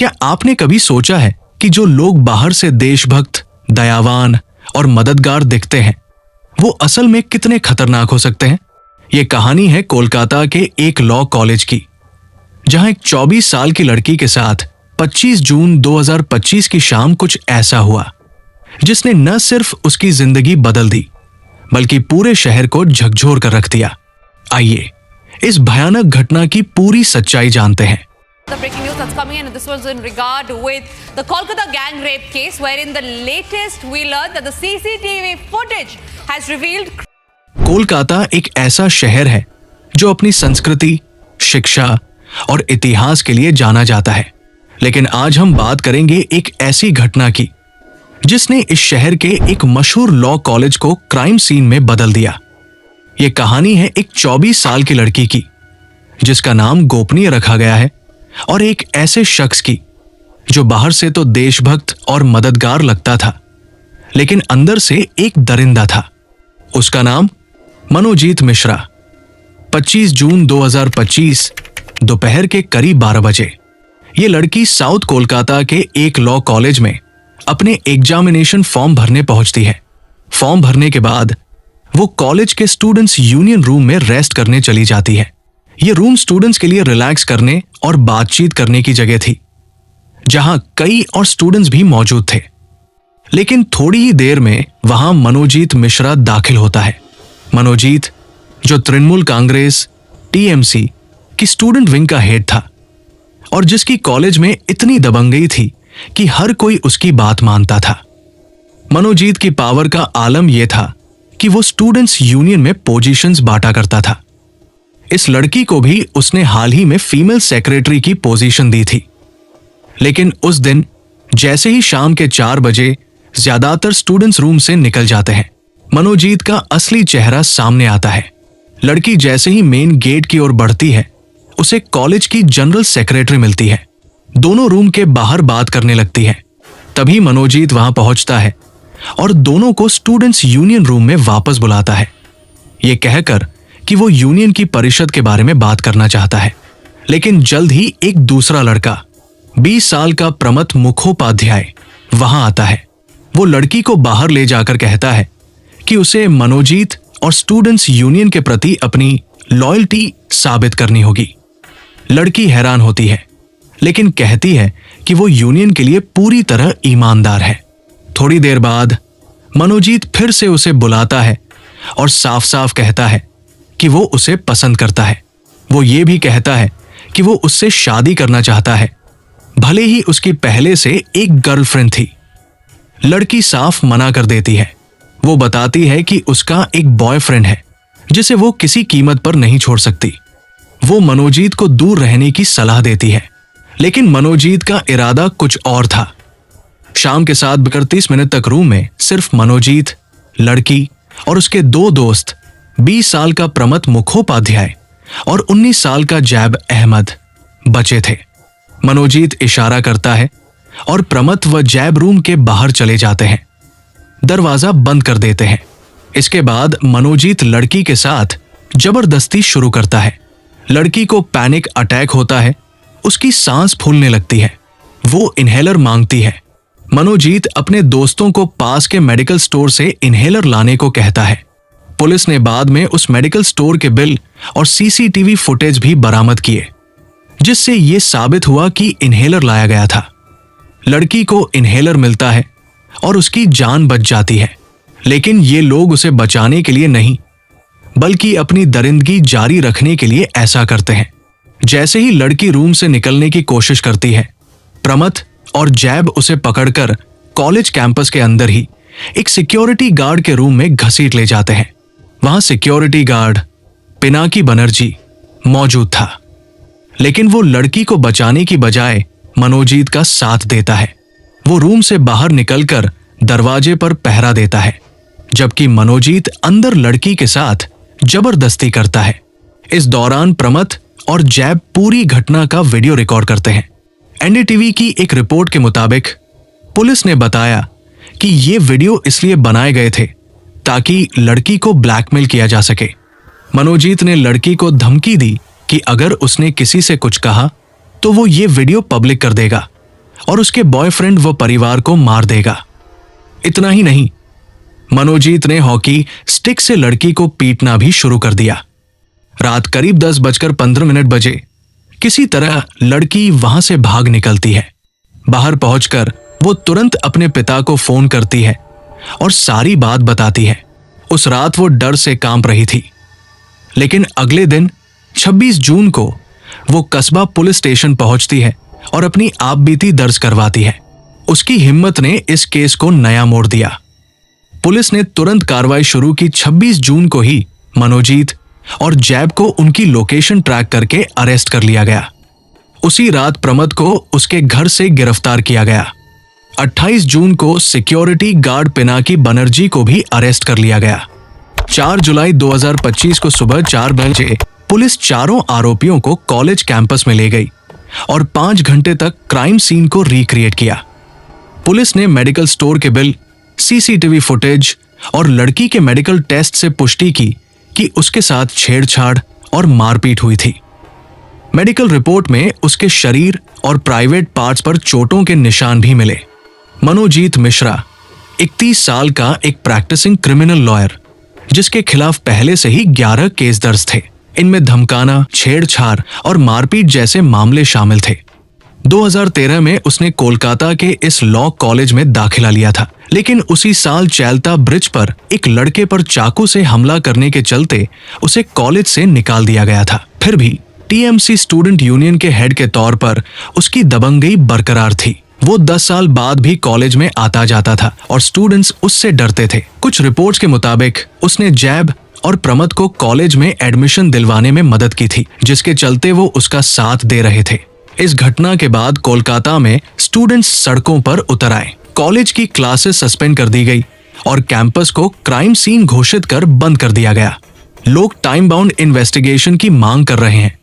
क्या आपने कभी सोचा है कि जो लोग बाहर से देशभक्त, दयावान और मददगार दिखते हैं, वो असल में कितने खतरनाक हो सकते हैं? ये कहानी है कोलकाता के एक लॉ कॉलेज की, जहां एक 24 साल की लड़की के साथ 25 जून 2025 की शाम कुछ ऐसा हुआ जिसने न सिर्फ उसकी जिंदगी बदल दी, बल्कि पूरे शहर को झकझोर कर रख दिया। आइए इस भयानक घटना की पूरी सच्चाई जानते हैं। The breaking news that's coming in, and this was in regard with the Kolkata gang rape case, wherein the latest we learned that the CCTV footage has revealed. Kolkata एक ऐसा शहर है जो अपनी संस्कृति, शिक्षा और इतिहास के लिए जाना जाता है, लेकिन आज हम बात करेंगे एक ऐसी घटना की जिसने इस शहर के एक मशहूर लॉ कॉलेज को क्राइम सीन में बदल दिया। ये कहानी है एक 24 साल की लड़की की जिसका नाम गोपनीय रखा गया है, और एक ऐसे शख्स की जो बाहर से तो देशभक्त और मददगार लगता था, लेकिन अंदर से एक दरिंदा था। उसका नाम मनोजीत मिश्रा। 25 जून 2025 दोपहर के करीब 12 बजे ये लड़की साउथ कोलकाता के एक लॉ कॉलेज में अपने एग्जामिनेशन फॉर्म भरने पहुंचती है। फॉर्म भरने के बाद वो कॉलेज के स्टूडेंट्स यूनियन रूम में रेस्ट करने चली जाती है। ये रूम स्टूडेंट्स के लिए रिलैक्स करने और बातचीत करने की जगह थी, जहां कई और स्टूडेंट्स भी मौजूद थे। लेकिन थोड़ी ही देर में वहां मनोजीत मिश्रा दाखिल होता है। मनोजीत, जो तृणमूल कांग्रेस टीएमसी की स्टूडेंट विंग का हेड था और जिसकी कॉलेज में इतनी दबंगई थी कि हर कोई उसकी बात मानता था। मनोजीत की पावर का आलम यह था कि वो स्टूडेंट्स यूनियन में पोजीशंस बांटा करता था। इस लड़की को भी उसने हाल ही में फीमेल सेक्रेटरी की पोजीशन दी थी। लेकिन उस दिन जैसे ही शाम के 4 बजे ज्यादातर स्टूडेंट्स रूम से निकल जाते हैं, मनोजीत का असली चेहरा सामने आता है। लड़की जैसे ही मेन गेट की ओर बढ़ती है, उसे कॉलेज की जनरल सेक्रेटरी मिलती है। दोनों रूम के बाहर बात करने लगती है। तभी मनोजीत वहां पहुंचता है और दोनों को स्टूडेंट्स यूनियन रूम में वापस बुलाता है, ये कहकर कि वो यूनियन की परिषद के बारे में बात करना चाहता है। लेकिन जल्द ही एक दूसरा लड़का 20 साल का प्रमथ मुखोपाध्याय वहां आता है। वो लड़की को बाहर ले जाकर कहता है कि उसे मनोजीत और स्टूडेंट्स यूनियन के प्रति अपनी लॉयल्टी साबित करनी होगी। लड़की हैरान होती है, लेकिन कहती है कि वो यूनियन के लिए पूरी तरह ईमानदार है। थोड़ी देर बाद मनोजीत फिर से उसे बुलाता है और साफ साफ कहता है कि वो उसे पसंद करता है। वो ये भी कहता है कि वो उससे शादी करना चाहता है, भले ही उसकी पहले से एक गर्लफ्रेंड थी। लड़की साफ मना कर देती है। वो बताती है कि उसका एक बॉयफ्रेंड है जिसे वो किसी कीमत पर नहीं छोड़ सकती। वो मनोजीत को दूर रहने की सलाह देती है, लेकिन मनोजीत का इरादा कुछ और था। शाम के 7:31 तक रूम में सिर्फ मनोजीत, लड़की और उसके 2 दोस्त, 20 साल का प्रमथ मुखोपाध्याय और 19 साल का जैब अहमद बचे थे। मनोजीत इशारा करता है और प्रमथ व जैब रूम के बाहर चले जाते हैं। दरवाजा बंद कर देते हैं। इसके बाद मनोजीत लड़की के साथ जबरदस्ती शुरू करता है। लड़की को पैनिक अटैक होता है, उसकी सांस फूलने लगती है। वो इन्हेलर मांगती है। मनोजीत अपने दोस्तों को पास के मेडिकल स्टोर से इन्हेलर लाने को कहता है। पुलिस ने बाद में उस मेडिकल स्टोर के बिल और सीसीटीवी फुटेज भी बरामद किए, जिससे यह साबित हुआ कि इन्हेलर लाया गया था। लड़की को इन्हेलर मिलता है और उसकी जान बच जाती है, लेकिन ये लोग उसे बचाने के लिए नहीं, बल्कि अपनी दरिंदगी जारी रखने के लिए ऐसा करते हैं। जैसे ही लड़की रूम से निकलने की कोशिश करती है, प्रमथ और जैब उसे पकड़कर कॉलेज कैंपस के अंदर ही एक सिक्योरिटी गार्ड के रूम में घसीट ले जाते हैं। वहां सिक्योरिटी गार्ड पिनाकी बनर्जी मौजूद था, लेकिन वो लड़की को बचाने की बजाय मनोजीत का साथ देता है। वो रूम से बाहर निकलकर दरवाजे पर पहरा देता है, जबकि मनोजीत अंदर लड़की के साथ जबरदस्ती करता है। इस दौरान प्रमथ और जैब पूरी घटना का वीडियो रिकॉर्ड करते हैं। एनडीटीवी की एक रिपोर्ट के मुताबिक पुलिस ने बताया कि ये वीडियो इसलिए बनाए गए थे ताकि लड़की को ब्लैकमेल किया जा सके। मनोजीत ने लड़की को धमकी दी कि अगर उसने किसी से कुछ कहा तो वो ये वीडियो पब्लिक कर देगा और उसके बॉयफ्रेंड व परिवार को मार देगा। इतना ही नहीं, मनोजीत ने हॉकी स्टिक से लड़की को पीटना भी शुरू कर दिया। रात करीब 10:15 बजे किसी तरह लड़की वहां से भाग निकलती है। बाहर पहुंचकर वो तुरंत अपने पिता को फोन करती है और सारी बात बताती है। उस रात वो डर से कांप रही थी। लेकिन अगले दिन 26 जून को वो कस्बा पुलिस स्टेशन पहुंचती है और अपनी आपबीती दर्ज करवाती है। उसकी हिम्मत ने इस केस को नया मोड़ दिया। पुलिस ने तुरंत कार्रवाई शुरू की। 26 जून को ही मनोजीत और जैब को उनकी लोकेशन ट्रैक करके अरेस्ट कर लिया गया। उसी रात प्रमद को उसके घर से गिरफ्तार किया गया। 28 जून को सिक्योरिटी गार्ड पिनाकी बनर्जी को भी अरेस्ट कर लिया गया। 4 जुलाई 2025 को सुबह 4 बजे पुलिस चारों आरोपियों को कॉलेज कैंपस में ले गई और 5 घंटे तक क्राइम सीन को रिक्रिएट किया। पुलिस ने मेडिकल स्टोर के बिल, सीसीटीवी फुटेज और लड़की के मेडिकल टेस्ट से पुष्टि की कि उसके साथ छेड़छाड़ और मारपीट हुई थी। मेडिकल रिपोर्ट में उसके शरीर और प्राइवेट पार्ट्स पर चोटों के निशान भी मिले। मनोजीत मिश्रा 31 साल का एक प्रैक्टिसिंग क्रिमिनल लॉयर, जिसके खिलाफ पहले से ही 11 केस दर्ज थे। इनमें धमकाना, छेड़छाड़ और मारपीट जैसे मामले शामिल थे। 2013 में उसने कोलकाता के इस लॉ कॉलेज में दाखिला लिया था, लेकिन उसी साल चैलता ब्रिज पर एक लड़के पर चाकू से हमला करने के चलते उसे कॉलेज से निकाल दिया गया था। फिर भी टीएमसी स्टूडेंट यूनियन के हेड के तौर पर उसकी दबंगई बरकरार थी। वो 10 साल बाद भी कॉलेज में आता जाता था और स्टूडेंट्स उससे डरते थे। कुछ रिपोर्ट्स के मुताबिक उसने जैब और प्रमद को कॉलेज में एडमिशन दिलवाने में मदद की थी, जिसके चलते वो उसका साथ दे रहे थे। इस घटना के बाद कोलकाता में स्टूडेंट्स सड़कों पर उतर आए। कॉलेज की क्लासेस सस्पेंड कर दी गई और कैंपस को क्राइम सीन घोषित कर बंद कर दिया गया। लोग टाइम बाउंड इन्वेस्टिगेशन की मांग कर रहे हैं।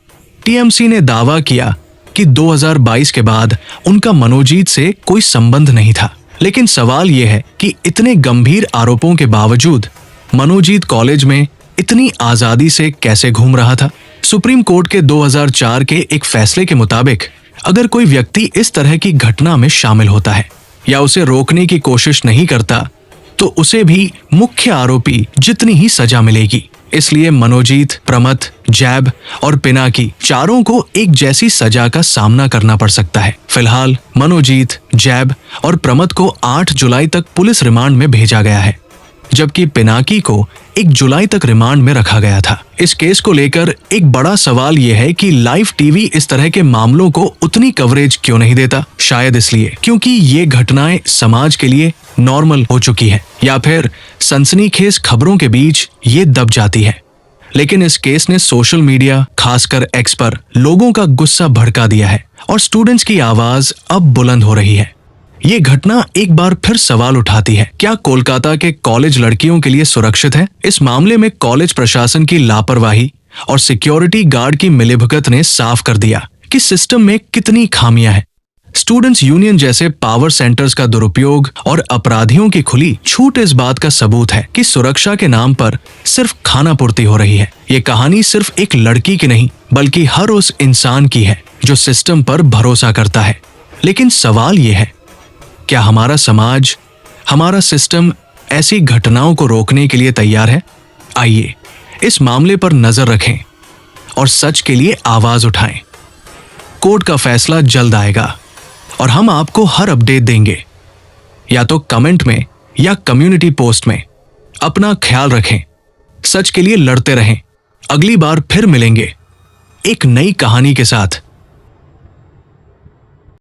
टीएमसी ने दावा किया कि 2022 के बाद उनका मनोजीत से कोई संबंध नहीं था। लेकिन सवाल यह है कि इतने गंभीर आरोपों के बावजूद मनोजीत कॉलेज में इतनी आजादी से कैसे घूम रहा था। सुप्रीम कोर्ट के 2004 के एक फैसले के मुताबिक अगर कोई व्यक्ति इस तरह की घटना में शामिल होता है या उसे रोकने की कोशिश नहीं करता, तो उसे भी मुख्य आरोपी जितनी ही सजा मिलेगी। इसलिए मनोजीत, प्रमद, जैब और पिनाकी चारों को एक जैसी सजा का सामना करना पड़ सकता है। फिलहाल मनोजीत, जैब और प्रमद को 8 जुलाई तक पुलिस रिमांड में भेजा गया है, जबकि पिनाकी को 1 जुलाई तक रिमांड में रखा गया था। इस केस को लेकर एक बड़ा सवाल यह है कि लाइव टीवी इस तरह के मामलों को उतनी कवरेज क्यों नहीं देता। शायद इसलिए क्योंकि ये घटनाएं समाज के लिए नॉर्मल हो चुकी है, या फिर सनसनीखेज खबरों के बीच ये दब जाती है। लेकिन इस केस ने सोशल मीडिया, खासकर एक्स पर लोगों का गुस्सा भड़का दिया है और स्टूडेंट्स की आवाज अब बुलंद हो रही है। ये घटना एक बार फिर सवाल उठाती है, क्या कोलकाता के कॉलेज लड़कियों के लिए सुरक्षित है? इस मामले में कॉलेज प्रशासन की लापरवाही और सिक्योरिटी गार्ड की मिलीभगत ने साफ कर दिया कि सिस्टम में कितनी खामियां हैं। स्टूडेंट्स यूनियन जैसे पावर सेंटर्स का दुरुपयोग और अपराधियों की खुली छूट इस बात का सबूत है कि सुरक्षा के नाम पर सिर्फ खानापूर्ति हो रही है। ये कहानी सिर्फ एक लड़की की नहीं, बल्कि हर उस इंसान की है जो सिस्टम पर भरोसा करता है। लेकिन सवाल यह है, क्या हमारा समाज, हमारा सिस्टम ऐसी घटनाओं को रोकने के लिए तैयार है? आइए इस मामले पर नजर रखें और सच के लिए आवाज उठाएं। कोर्ट का फैसला जल्द आएगा और हम आपको हर अपडेट देंगे, या तो कमेंट में या कम्युनिटी पोस्ट में। अपना ख्याल रखें, सच के लिए लड़ते रहें। अगली बार फिर मिलेंगे एक नई कहानी के साथ।